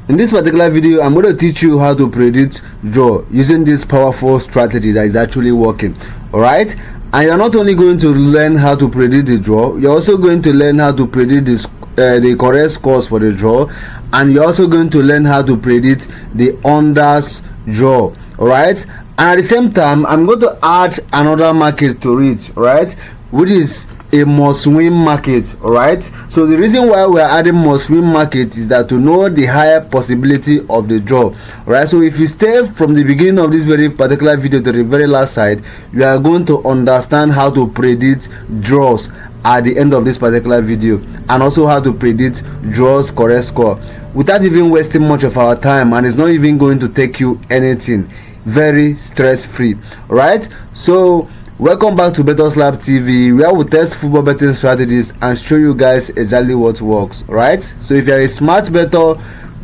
In this particular video, I'm going to teach you how to predict draw using this powerful strategy that is actually working. Alright, and you're not only going to learn how to predict the draw, you're also going to learn how to predict this the correct scores for the draw, and you're also going to learn how to predict the unders draw. Alright, and at the same time, I'm going to add another market to it, right, which is a must-win market. All right, so the reason why we're adding must-win market is that to know the higher possibility of the draw. All right, so if you stay from the beginning of this very particular video to the very last side, you are going to understand how to predict draws at the end of this particular video, and also how to predict draws correct score without even wasting much of our time, and it's not even going to take you anything. Very stress-free. All right, so welcome back to BetOddsLab TV, where we test football betting strategies and show you guys exactly what works. Right, so if you're a smart bettor,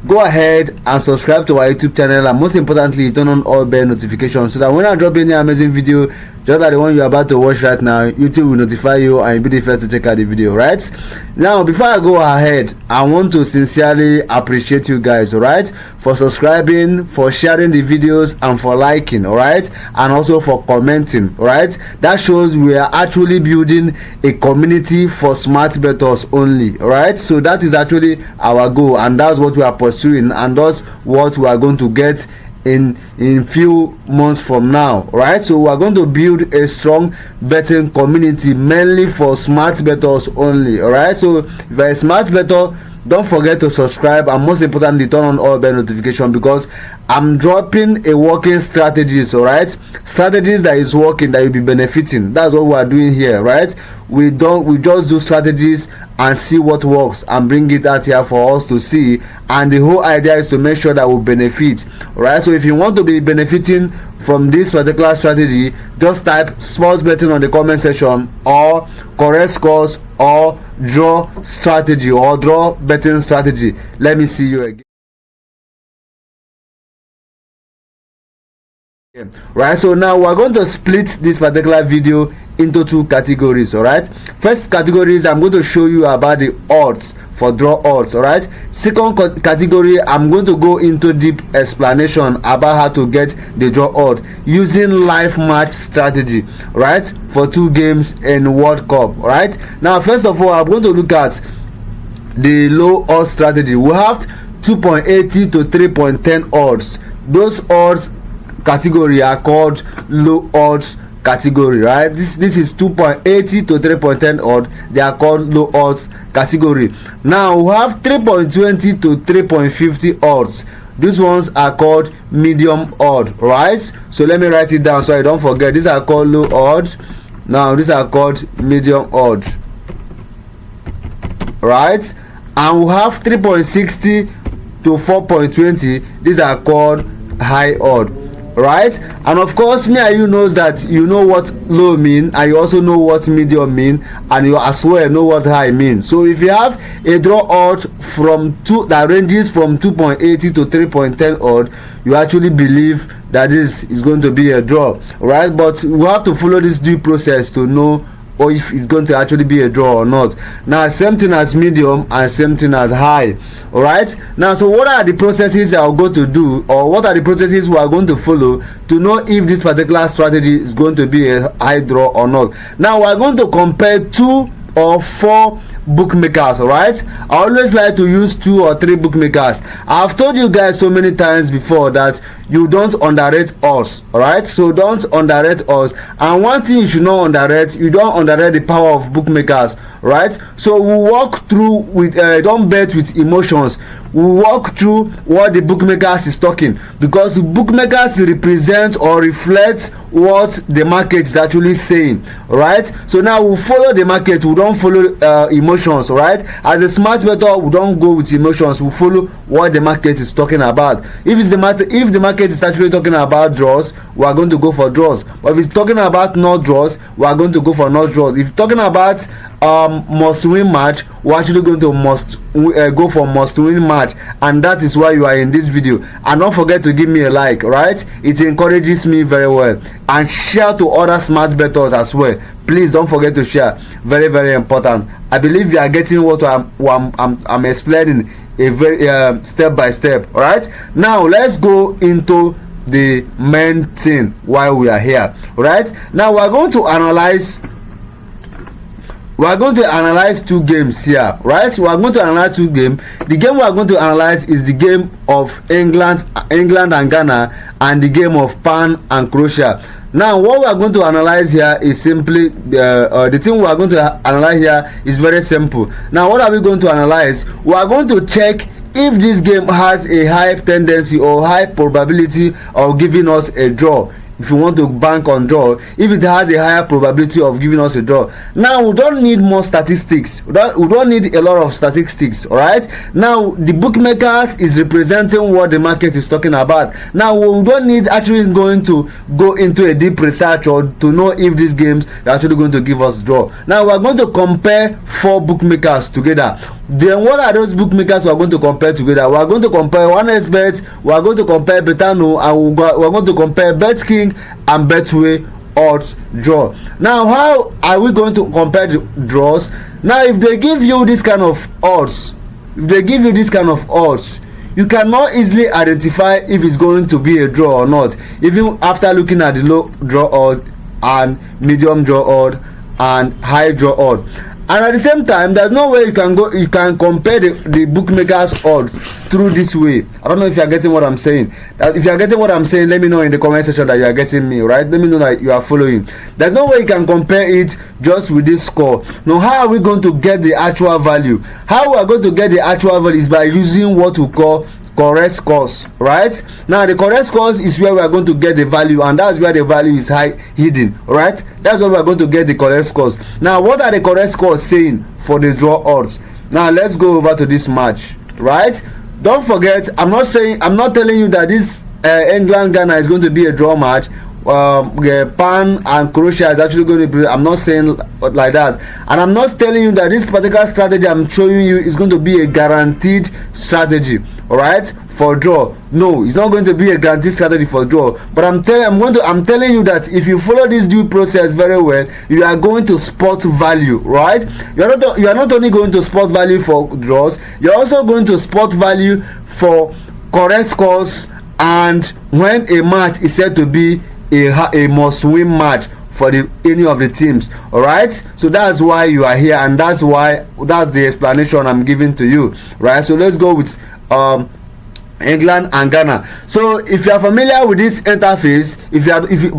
go ahead and subscribe to our YouTube channel, and most importantly, turn on all bell notifications so that when I drop any amazing video just like the one you're about to watch right now, YouTube will notify you and you'll be the first to check out the video. Right now, before I go ahead, I want to sincerely appreciate you guys, all right, for subscribing, for sharing the videos, and for liking, all right, and also for commenting. All right, that shows we are actually building a community for smart bettors only. All right, so that is actually our goal, and that's what we are pursuing, and that's what we are going to get in few months from now. Right, so we are going to build a strong betting community mainly for smart bettors only. All right, so if you're a smart bettor, don't forget to subscribe, and most importantly, turn on all bell notification, because I'm dropping a working strategies. All right, strategies that is working, that you'll be benefiting. That's what we are doing here. Right, we just do strategies and see what works and bring it out here for us to see, and the whole idea is to make sure that we benefit. All right, so if you want to be benefiting from this particular strategy, just type sports betting on the comment section, or correct scores, or draw strategy, or draw betting strategy. Let me see you again. Right, so now we're going to split this particular video into two categories. All right, first category is I'm going to show you about the odds for draw odds. All right, second category, I'm going to go into deep explanation about how to get the draw odd using live match strategy, right, for 2 games in World Cup. All right, now first of all, I'm going to look at the low odds strategy. We have 2.80 to 3.10 odds. Those odds category are called low odds category. Right, this is 2.80 to 3.10 odd. They are called low odds category. Now we have 3.20 to 3.50 odds. These ones are called medium odd. Right, so let me write it down so I don't forget. These are called low odds. Now these are called medium odd. Right, and we have 3.60 to 4.20. These are called high odd. Right, and of course, me and you knows that you know what low mean, and you also know what medium mean, and you as well know what high mean. So if you have a draw odd from that ranges from 2.80 to 3.10 odd, you actually believe that this is going to be a draw. Right, but we have to follow this due process to know or if it's going to actually be a draw or not. Now same thing as medium and same thing as high. All right, now so what are the processes I are going to do, or what are the processes we are going to follow to know if this particular strategy is going to be a high draw or not? Now we are going to compare 2 or 4 bookmakers. All right, I always like to use 2 or 3 bookmakers. I've told you guys so many times before that you don't underrate us. All right, so don't underrate us, and one thing you should not underrate, you don't underrate the power of bookmakers. Right, so we walk through with don't bet with emotions. We walk through what the bookmakers is talking, because bookmakers represent or reflect what the market is actually saying. Right, so now we follow the market, we don't follow emotions. Right, as a smart bettor, we don't go with emotions, we follow what the market is talking about. If the market is actually talking about draws, we are going to go for draws. But if it's talking about not draws, we are going to go for not draws. If it's talking about must win match, we're actually going to go for must win match, and that is why you are in this video. And don't forget to give me a like. Right, it encourages me very well, and share to other smart bettors as well. Please don't forget to share. Very, very important. I believe you are getting what I'm explaining a very step by step. All right, now let's go into the main thing while we are here. All right, now we are going to analyze two games here, right? We are going to analyze two games. The game we are going to analyze is the game of England and Ghana, and the game of Pan and Croatia. Now what we are going to analyze here is simply the thing we are going to analyze here is very simple. Now what are we going to analyze? We are going to check if this game has a high tendency or high probability of giving us a draw. If you want to bank on draw, if it has a higher probability of giving us a draw. Now we don't need more statistics, we don't need a lot of statistics. All right, now the bookmakers is representing what the market is talking about. Now we don't need actually going to go into a deep research or to know if these games are actually going to give us draw. Now we are going to compare 4 bookmakers together. Then what are those bookmakers we are going to compare together? We are going to compare 1xBet, we are going to compare Betano, and we are going to compare BetKing and Betway odds draw. Now how are we going to compare the draws? Now if they give you this kind of odds, you cannot easily identify if it's going to be a draw or not, even after looking at the low draw odd and medium draw odd and high draw odd. And at the same time, there's no way you can compare the bookmakers odds through this way. I don't know if you are getting what I'm saying. If you are getting what I'm saying, let me know in the comment section that you are getting me, right? Let me know that you are following. There's no way you can compare it just with this score. Now how are we going to get the actual value? How we are going to get the actual value is by using what we call correct scores, right? Now the correct scores is where we are going to get the value, and that's where the value is hidden, right? That's where we are going to get the correct scores. Now what are the correct scores saying for the draw odds? Now let's go over to this match, right? Don't forget, I'm not telling you that this England Ghana is going to be a draw match. Pan and Croatia is actually going to be, I'm not saying like that, and I'm not telling you that this particular strategy I'm showing you is going to be a guaranteed strategy, all right, for draw. No, it's not going to be a guaranteed strategy for draw, but I'm telling you that if you follow this due process very well, you are going to spot value, right? You are not only going to spot value for draws, you're also going to spot value for correct scores, and when a match is said to be a must-win match for any of the teams. All right, so that's why you are here, and that's the explanation I'm giving to you, right? So let's go with England and Ghana. So if you are familiar with this interface,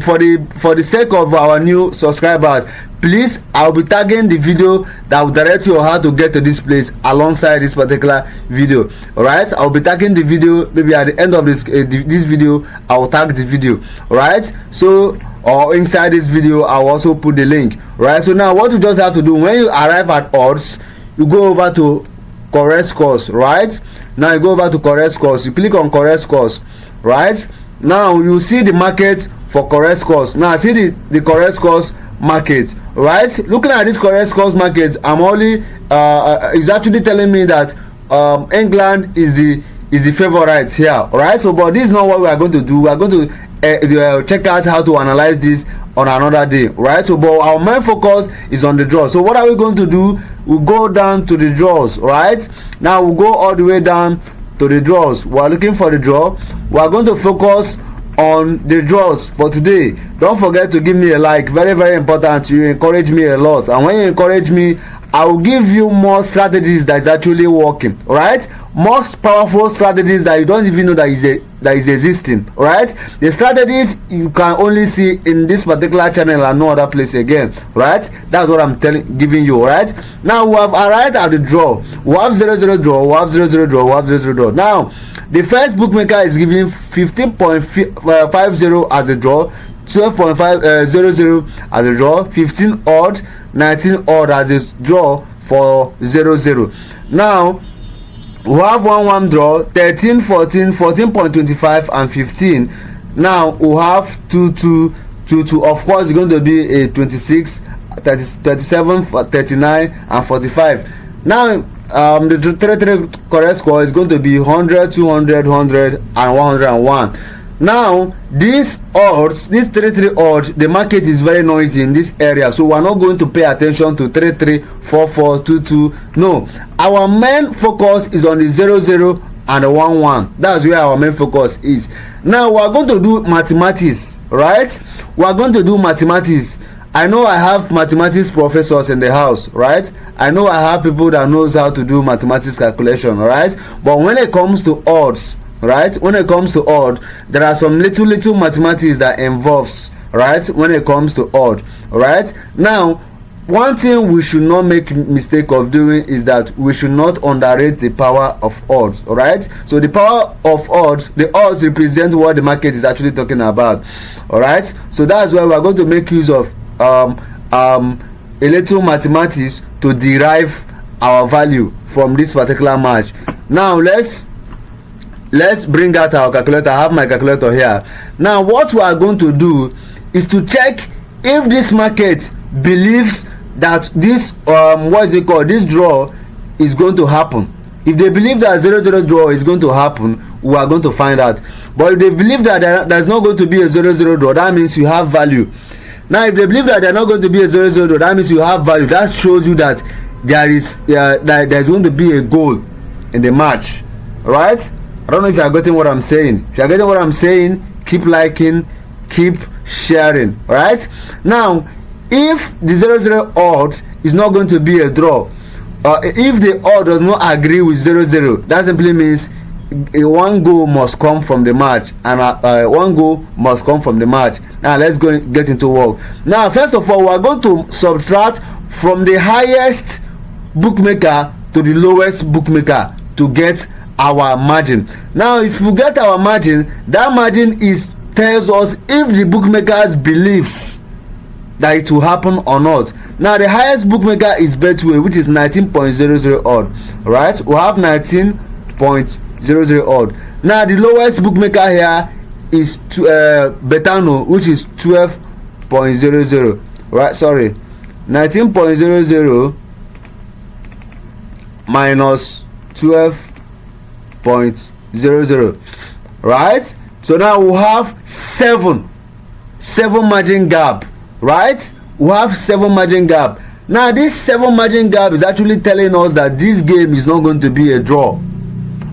for the sake of our new subscribers, please, I'll be tagging the video that will direct you on how to get to this place alongside this particular video. All right, I'll be tagging the video. Maybe at the end of this video, I will tag the video. All right, so or inside this video I'll also put the link. Right, so now what you just have to do when you arrive at odds, you go over to correct scores. Right, now you go over to correct scores, you click on correct scores. Right, now you see the market for correct scores. Now see the correct scores market. Right, looking at this correct scores market, I'm only is actually telling me that England is the favorite here. All right, so but this is not what we are going to do. We are going to check out how to analyze this on another day, right? So but our main focus is on the draw. So what are we going to do? We'll go down to the draws. Right, now we'll go all the way down to the draws. We are looking for the draw. We are going to focus on the draws for today. Don't forget to give me a like, very very important. You encourage me a lot, and when you encourage me, I will give you more strategies that is actually working. All right, more powerful strategies that you don't even know that is existing. All right, the strategies you can only see in this particular channel and no other place again. Right, that's what I'm giving you. All right, now we have arrived at the draw. We have 0-0 draw, we have 0-0 draw, we have 0-0 draw. Now the first bookmaker is giving 15.50 as the draw, 12.500 as the draw, 15 odd, 19 odd as the draw for 0-0. Now we have 1-1 draw, 13, 14, 14.25 and 15. Now we have 2-2, 2-2. Of course it's going to be a 26, 30, 37, 39 and 45. Now the 3 correct score is going to be 100, 200, 100 and 101. Now these odds, this 3-3 odds, the market is very noisy in this area, so we're not going to pay attention to 3-3, 4-4, 2-2. No, our main focus is on the 0-0 and the 1-1. That's where our main focus is. Now we're going to do mathematics, right? We're going to do mathematics. I know I have mathematics professors in the house, right? I know I have people that knows how to do mathematics calculation, right? But when it comes to odds, right, when it comes to odd, there are some little mathematics that involves, right, when it comes to odd. Right now, one thing we should not make mistake of doing is that we should not underrate the power of odds. All right, so the power of odds, the odds represent what the market is actually talking about. All right, so that's why we are going to make use of a little mathematics to derive our value from this particular match. Now let's bring out our calculator. I have my calculator here. Now what we are going to do is to check if this market believes that this this draw is going to happen. If they believe that 0-0 draw is going to happen, we are going to find out. But if they believe that there's not going to be a 0-0 draw, that means you have value. Now if they believe that they're not going to be a 0-0 draw, that means you have value. That shows you that there's going to be a goal in the match, right? I don't know if you are getting what I'm saying. If you are getting what I'm saying, keep liking, keep sharing. Alright? Now, if the 0-0 odd is not going to be a draw, if the odd does not agree with 0-0, that simply means one goal must come from the match, and one goal must come from the match. Now let's go and get into work. Now first of all, we are going to subtract from the highest bookmaker to the lowest bookmaker to get our margin. Now if you get our margin, that margin tells us if the bookmakers believes that it will happen or not. Now the highest bookmaker is Betway, which is 19.00 odd. Right, we have 19.00 odd. Now the lowest bookmaker here is Betano, which is 12.00. right, sorry, 19.00 minus 12.00. right? So now we have seven margin gap, right? We have 7 margin gap. Now this 7 margin gap is actually telling us that this game is not going to be a draw.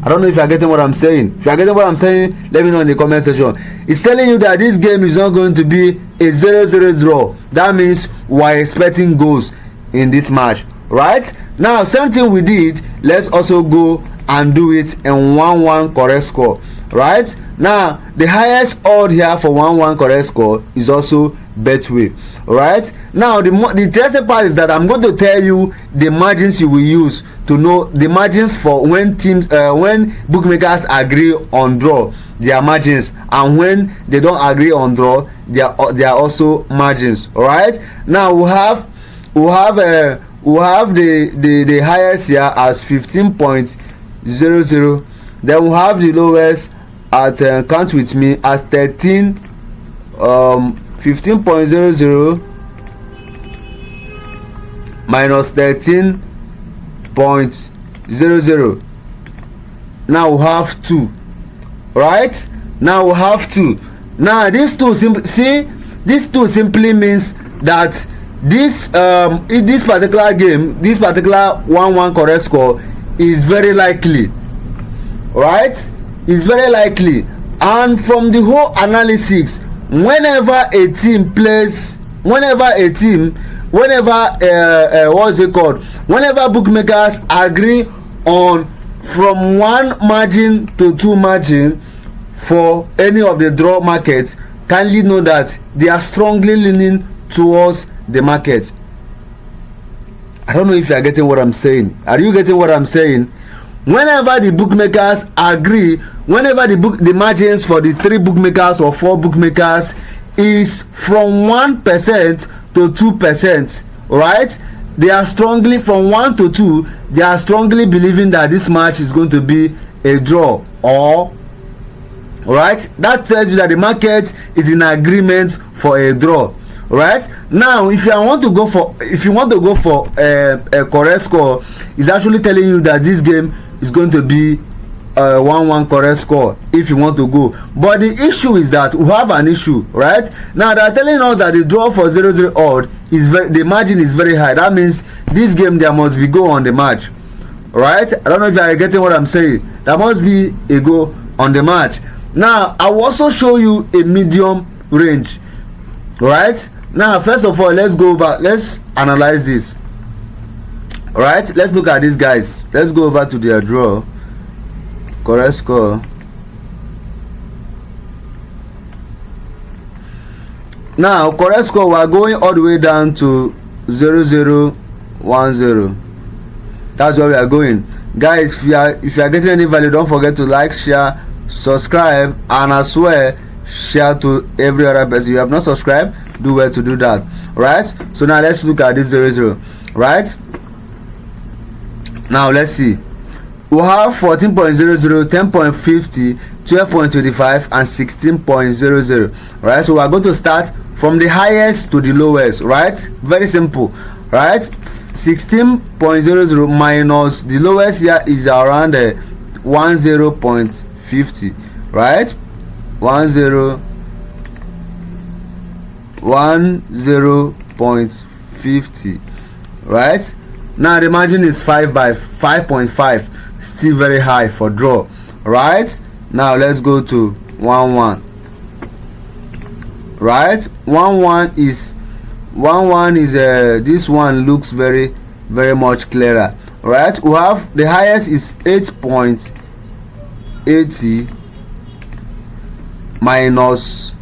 I don't know if you are getting what I'm saying. If you are getting what I'm saying, let me know in the comment section. It's telling you that this game is not going to be a 0-0 draw. That means we are expecting goals in this match, right? Now same thing we did, let's also go and do it in 1-1 correct score. Right, now the highest odd here for 1-1 correct score is also Betway. Right, now the interesting part is that I'm going to tell you the margins you will use to know the margins for when when bookmakers agree on draw, their margins, and when they don't agree on draw, there are also margins. All right, now we have the highest here as 15.00. Then we have the lowest at count with me as 15.00 minus 13.00. now we have 2. Right, now we have 2. Now these two simply means that in this particular game, this particular 1-1 correct score is very likely. Right, it's very likely. And from the whole analysis, whenever bookmakers agree on from 1 margin to 2 margin for any of the draw markets, kindly know that they are strongly leaning towards the market. I don't know if you are getting what I'm saying. Are you getting what I'm saying? Whenever the bookmakers agree, whenever the margins for the 3 bookmakers or 4 bookmakers is from 1% to 2%, right, they are strongly from 1 to 2, they are strongly believing that this match is going to be a draw. Or right, that tells you that the market is in agreement for a draw. Right, now if you want to go for a correct score, it's actually telling you that this game is going to be 1-1 correct score if you want to go. But the issue is that we have an issue, right? Now they are telling us that the draw for 0-0 odd is the margin is very high. That means this game there must be goal on the match, right? I don't know if you are getting what I'm saying. There must be a goal on the match. Now I will also show you a medium range, right? Now first of all, let's go back, let's analyze this. All right, let's look at these guys. Let's go over to their draw correct score. Now correct score, we are going all the way down to 0-0-1-0. That's where we are going, guys. If you are getting any value, don't forget to like, share, subscribe, and I swear share to every other person. If you have not subscribed, do well to do that. Right, so now let's look at this 0-0. right, now let's see. We have 14.00, 10.50, 12.25 and 16.00. right, so we are going to start from the highest to the lowest, right? Very simple, right? 16.00 minus the lowest here is around 10.50, right? 10.50, right? Now the margin is 5.5, still very high for draw, right? Now let's go to 1-1, right? 1-1 is this one looks very much clearer, right? We have the highest is 8.80 minus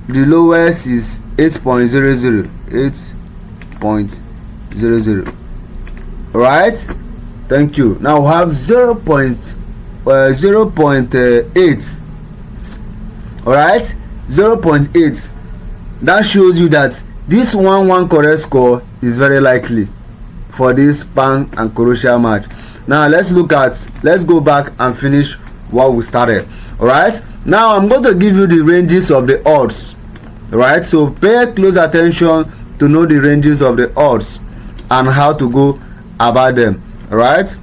the lowest is 8.00, right? Thank you. Now we have 0.8, all right, 0.8. that shows you that this 1-1 correct score is very likely for this Spain and Croatia match. Now let's go back and finish what we started. All right, now I'm going to give you the ranges of the odds, right? So pay close attention to know the ranges of the odds and how to go about them. All right,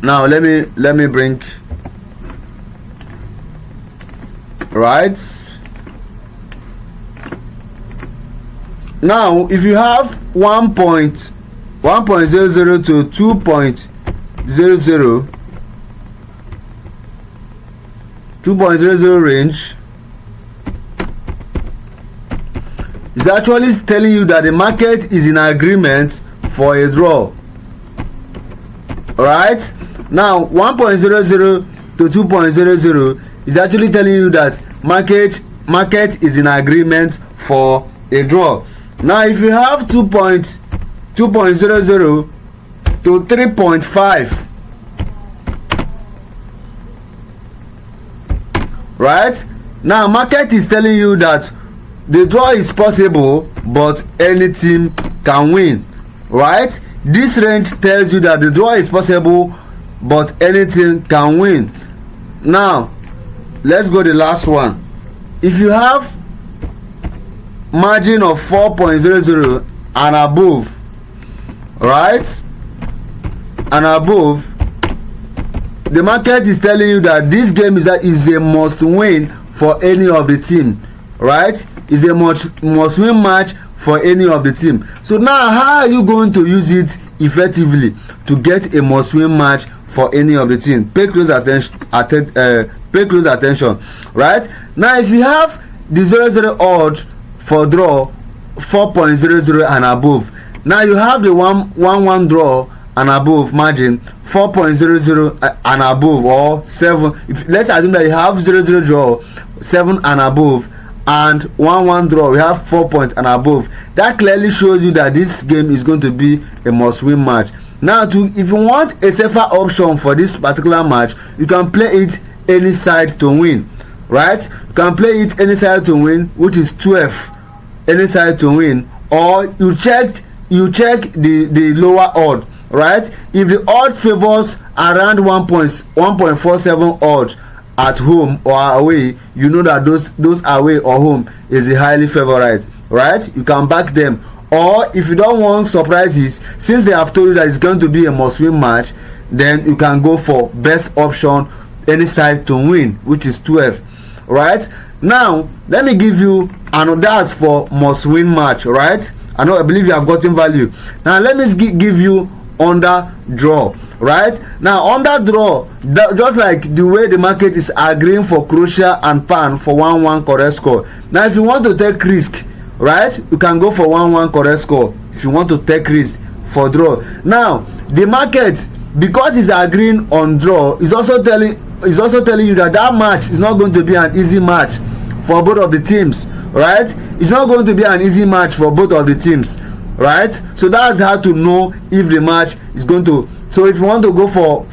now let me bring, right, now if you have 1.00 to 2.00 range, is actually telling you that the market is in agreement for a draw. Alright, now 1.00 to 2.00 is actually telling you that market is in agreement for a draw. Now if you have 2.00 to 3.5, right, now market is telling you that the draw is possible but any team can win, right? This range tells you that the draw is possible but any team can win. Now let's go to the last one. If you have margin of 4.00 and above, right, and above, the market is telling you that this game is a must win for any of the team, right? Is a must win match for any of the team. So now how are you going to use it effectively to get a must win match for any of the team? Pay close attention, right? Now if you have the 0-0 odd for draw 4.00 and above, now you have the 1-1 draw and above margin 4.00 and above, or 7. Let's assume that you have 0-0 draw 7 and above and 1-1 draw, we have 4 points and above. That clearly shows you that this game is going to be a must win match. Now if you want a safer option for this particular match, you can play it any side to win, right? You can play it any side to win, which is 12, any side to win, or you check the lower odd, right? If the odd favors around 1.47 odd at home or away, you know that those away or home is the highly favorite, right? You can back them. Or if you don't want surprises, since they have told you that it's going to be a must win match, then you can go for best option, any side to win, which is 12. Right now, let me give you another. That's for must win match. Right, I believe you have gotten value. Now let me give you under draw. Right now, under draw, just like the way the market is agreeing for Croatia and Pan for 1-1 correct score. Now if you want to take risk, right, you can go for 1-1 correct score. If you want to take risk for draw, now the market, because it's agreeing on draw, is also telling you that match is not going to be an easy match for both of the teams. Right, it's not going to be an easy match for both of the teams. Right, so that's how to know if the match is going to. So if you want to go for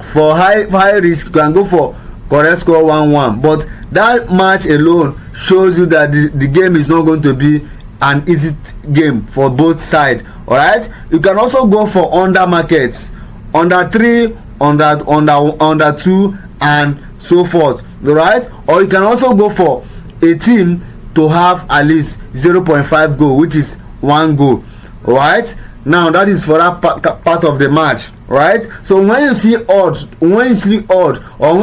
high risk, you can go for correct score 1-1, but that match alone shows you that the game is not going to be an easy game for both sides. All right, you can also go for under markets, under 3, under 2, and so forth. All right, or you can also go for a team to have at least 0.5 goal, which is 1 goal. All right, now that is for that part of the match. Right, so when you see odd, or when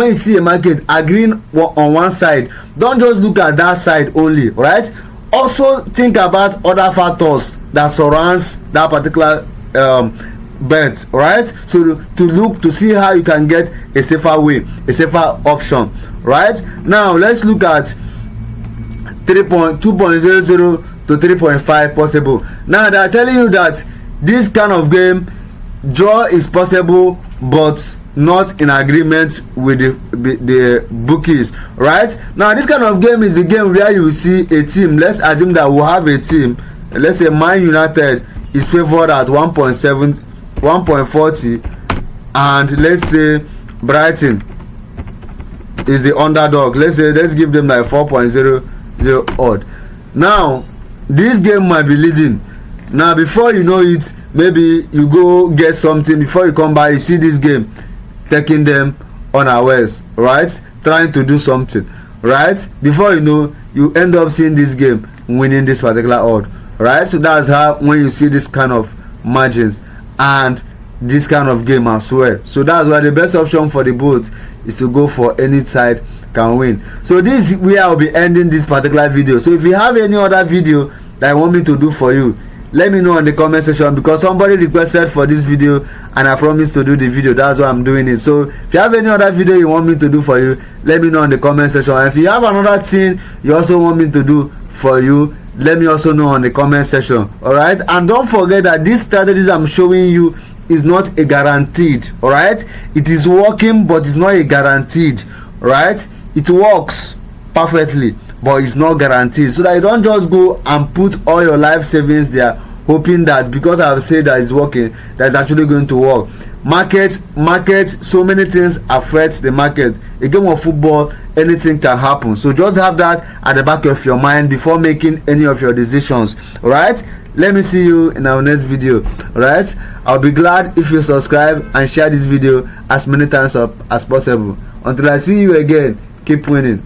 you see a market agreeing on one side, don't just look at that side only. Right, also think about other factors that surrounds that particular bet. Right, so to look to see how you can get a safer way, a safer option. Right, now let's look at 2.00 to 3.5 possible. Now they are telling you that this kind of game, draw is possible, but not in agreement with the bookies. Right, now this kind of game is the game where you see a team. Let's assume that we have a team, let's say Man United is favored at 1.40, and let's say Brighton is the underdog. Let's give them like 4.00 odd. Now this game might be leading. Now before you know it, maybe you go get something, before you come back you see this game taking them unawares. Right, trying to do something. Right, before you know, you end up seeing this game winning this particular odd. Right, so that's how when you see this kind of margins and this kind of game as well. So that's why the best option for the both is to go for any side can win. So this is where I'll be ending this particular video. So if you have any other video that I want me to do for you, let me know in the comment section, because somebody requested for this video and I promised to do the video. That's why I'm doing it. So if you have any other video you want me to do for you, let me know in the comment section. And if you have another thing you also want me to do for you, let me also know in the comment section. All right, and don't forget that these strategies I'm showing you is not a guaranteed. All right, it is working, but it's not a guaranteed. Right, it works perfectly, but it's not guaranteed. So that you don't just go and put all your life savings there hoping that because I've said that it's working, that's actually going to work. Market, so many things affect the market. A game of football, anything can happen. So just have that at the back of your mind before making any of your decisions. All right, let me see you in our next video. All right, I'll be glad if you subscribe and share this video as many times as possible. Until I see you again, keep winning.